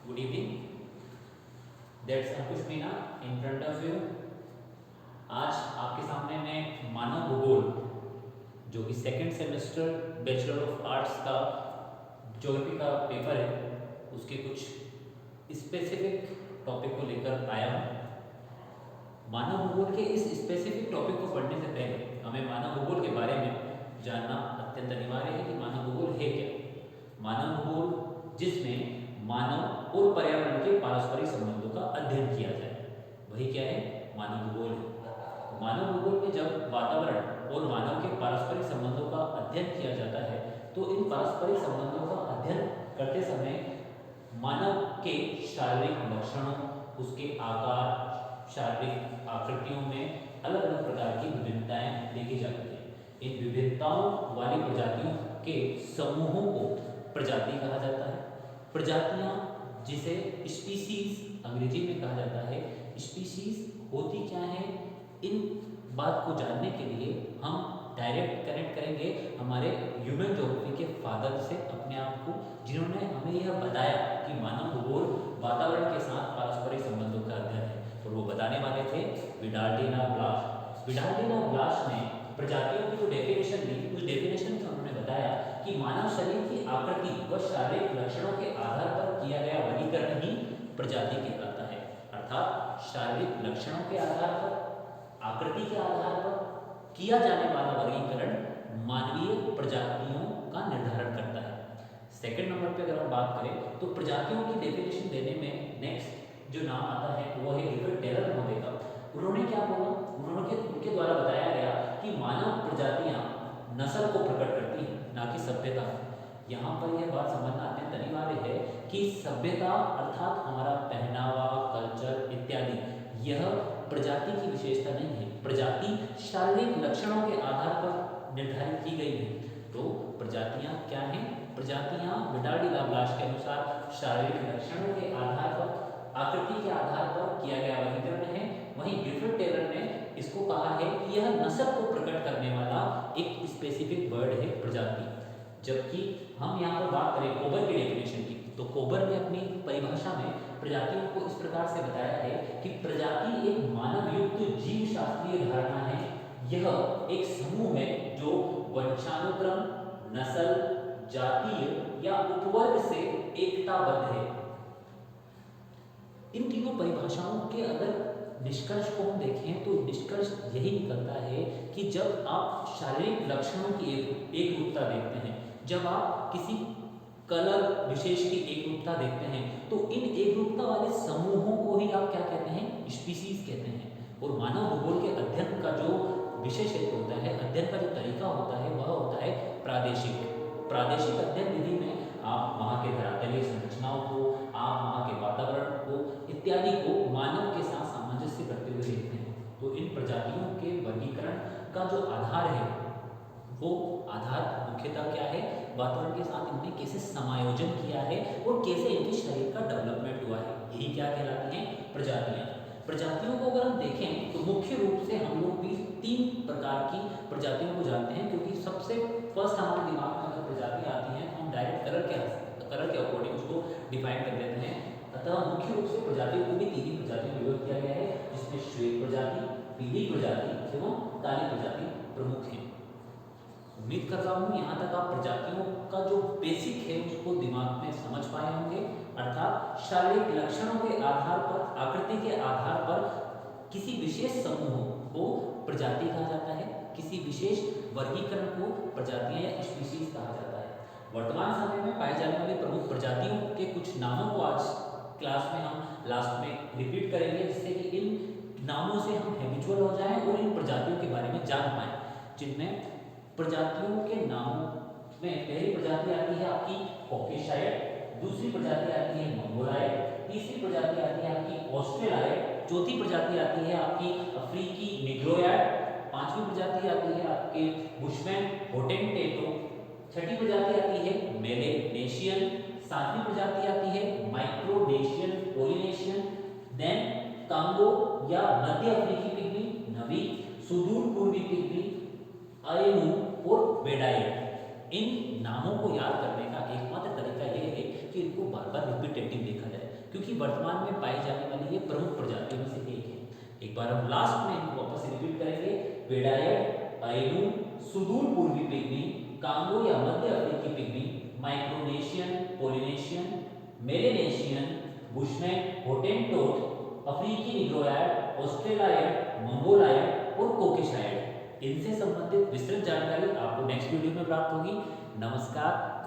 Good evening. That's Ankush Meena in front of you. आज आपके सामने मैं मानव भूगोल जो कि second semester bachelor of arts का ज्योग्राफी का पेपर है उसके कुछ स्पेसिफिक टॉपिक को लेकर आया हूँ। मानव भूगोल के इस स्पेसिफिक टॉपिक को पढ़ने से पहले हमें मानव भूगोल के बारे में जानना अत्यंत अनिवार्य है कि मानव भूगोल है क्या। मानव भूगोल जिसमें मानव और पर्यावरण के पारस्परिक संबंधों का अध्ययन किया जाए, वही क्या है, मानव भूगोल है। मानव भूगोल में जब वातावरण और मानव के पारस्परिक संबंधों का अध्ययन किया जाता है तो इन पारस्परिक संबंधों का अध्ययन करते समय मानव के शारीरिक लक्षणों, उसके आकार, शारीरिक आकृतियों में अलग अलग प्रकार की विभिन्नताएं देखी जाती है। इन विभिन्नताओं वाली प्रजातियों के समूहों को प्रजाति कहा जाता है। प्रजातियां जिसे स्पीसीज अंग्रेजी में कहा जाता है, स्पीसीज होती क्या है, इन बात को जानने के लिए हम डायरेक्ट कनेक्ट करेंगे हमारे ह्यूमन ज्योग्राफी के फादर से, अपने आप को, जिन्होंने हमें यह बताया कि मानव भूगोल वातावरण के साथ पारस्परिक संबंधों का अध्ययन है। और वो बताने वाले थे विडाल्डिना ब्लाश। विडाल्डिना ब्लाश ने प्रजातियों की जो डेफिनेशन दी, उस डेफिनेशन में उन्होंने बताया कि मानव शरीर की आकृति व शारीरिक लक्षणों के आधार पर किया गया वर्गीकरण ही प्रजाति कहलाता है। अर्थात शारीरिक लक्षणों के आधार पर, आकृति के आधार पर किया जाने वाला वर्गीकरण मानवीय प्रजातियों का निर्धारण करता है। सेकंड नंबर पे अगर हम बात करें तो प्रजातियों की डेफिनेशन देने में नेक्स्ट जो नाम आता है वो है रिचर्ड टेलर महोदय का। उन्होंने क्या बोला, उनके द्वारा बताया गया कि मानव प्रजातियां नस्ल को प्रकट करती हैं, ना कि सभ्यता। यहाँ पर यह बात समझना अत्यंत अनिवार्य है कि सभ्यता अर्थात हमारा पहनावा, कल्चर इत्यादि, यह प्रजाति की विशेषता नहीं है। प्रजाति शारीरिक लक्षणों के आधार पर निर्धारित की गई है। तो प्रजातियां क्या हैं? प्रजातियां विडाल्डिना ब्लाश के अनुसार शारीरिक लक्षणों के आधार पर, आकृति के आधार पर किया गया वर्गीकरण है। वहीं गिलफर्ड टेलर ने इसको कहा है कि यह नस्ल को प्रकट करने वाला एक स्पेसिफिक वर्ड है प्रजाति। जबकि हम यहाँ पर बात करें कोबर की डेफिनेशन की, तो कोबर ने अपनी परिभाषा में प्रजातियों को इस प्रकार से बताया है कि प्रजाति एक मानव युक्त जीव शास्त्रीय धारणा है। यह एक समूह है जो वंशानुक्रम, नस्ल, जातीय या उपवर्ग से एकताबद्ध है। इन तीनों परिभाषाओं के अगर निष्कर्ष को हम देखें तो निष्कर्ष यही निकलता है कि जब आप शारीरिक लक्षणों की एक रूपता देखते हैं, जब आप किसी कलर विशेष की एक रूपता देखते हैं, तो इन एक रूपता वाले समूहों को ही आप क्या कहते हैं? स्पीसीज कहते हैं। और मानव भूगोल के अध्ययन का जो विषय क्षेत्र होता है, अध्ययन का जो तरीका होता है, वह होता है प्रादेशिक। प्रादेशिक अध्ययन विधि में आप वहाँ के धरातलीय संरचनाओं को, आप वहाँ के वातावरण को इत्यादि को मानव के साथ सामंजस्य करते हुए देखते हैं। तो इन प्रजातियों के वर्गीकरण का जो आधार है, वो आधार मुख्यतः क्या है? वातावरण के साथ इनने कैसे समायोजन किया है और कैसे इनके शरीर का डेवलपमेंट हुआ है, यही क्या कहलाती हैं? प्रजातियां। प्रजातियों को अगर हम देखें तो मुख्य रूप से हम लोग भी 3 प्रकार की प्रजातियों को जानते हैं, क्योंकि सबसे फर्स्ट हमारे दिमाग में अगर प्रजाति आती है तो हम डायरेक्ट कलर के अकॉर्डिंग उसको डिफाइन कर देते हैं। अतः मुख्य रूप से प्रजातियों को भी 3 ही प्रजातियों में विभाजित किया गया है, जिसमें श्वेत प्रजाति, पीली प्रजाति एवं काली प्रजाति प्रमुख है। उम्मीद कर रहा हूँ यहाँ तक आप प्रजातियों का जो बेसिक है उसको दिमाग में समझ पाए होंगे। अर्थात शारीरिक लक्षणों के आधार पर, आकृति के आधार पर किसी विशेष समूह को प्रजाति कहा जाता है, किसी विशेष वर्गीकरण को प्रजातियां या स्पीशीज कहा जाता है। वर्तमान समय में पाए जाने वाली प्रमुख प्रजातियों के कुछ नामों को आज क्लास में हम लास्ट में रिपीट करेंगे, जिससे कि इन नामों से हम हैबिचुअल हो जाएं और इन प्रजातियों के बारे में जान पाएं। जिनमें प्रजातियों के नामों में पहली प्रजाति आती है आपकी कॉकेशाइड, दूसरी प्रजाति आती है मंगोलाइड, तीसरी प्रजाति आती है आपकी ऑस्ट्रेलाइड, चौथी प्रजाति आती है आपकी अफ्रीकी निग्रोयाड, पांचवी प्रजाति आती है आपके बुशमैन होटेंटेटो, छठी प्रजाति आती है मेलेनेशियन, सातवीं प्रजाति आती है माइक्रोनेशियन पोलिनेशियन, देन कांगो या मध्य अफ्रीकी पिग्मी, नवी सुदूर पूर्वी पिग्मी, आयनू और बेडाइट। इन नामों को याद करने का एकमात्र तरीका यह है कि इनको बार बार रिपीटेटिव देखा जाए। क्योंकि वर्तमान में पाई जाने वाली ये प्रमुख प्रजातियों में से एक है। एक बार हम लास्ट में इनको वापस रिपीट करेंगे। वेडाइड, आइनू, सुदूर पूर्वी पिग्मी, कांगो या मध्य अफ्रीकी पिग्मी, माइक्रोनेशियन, पोलिनेशियन, मेलेनेशियन, बुशमैन, होटेनटोट, अफ्रीकी निग्रोयड, ऑस्ट्रेलायड, मंगोलायड और कोकेशायड। इनसे संबंधित विस्तृत जानकारी आपको नेक्स्ट वीडियो में प्राप्त होगी। नमस्कार।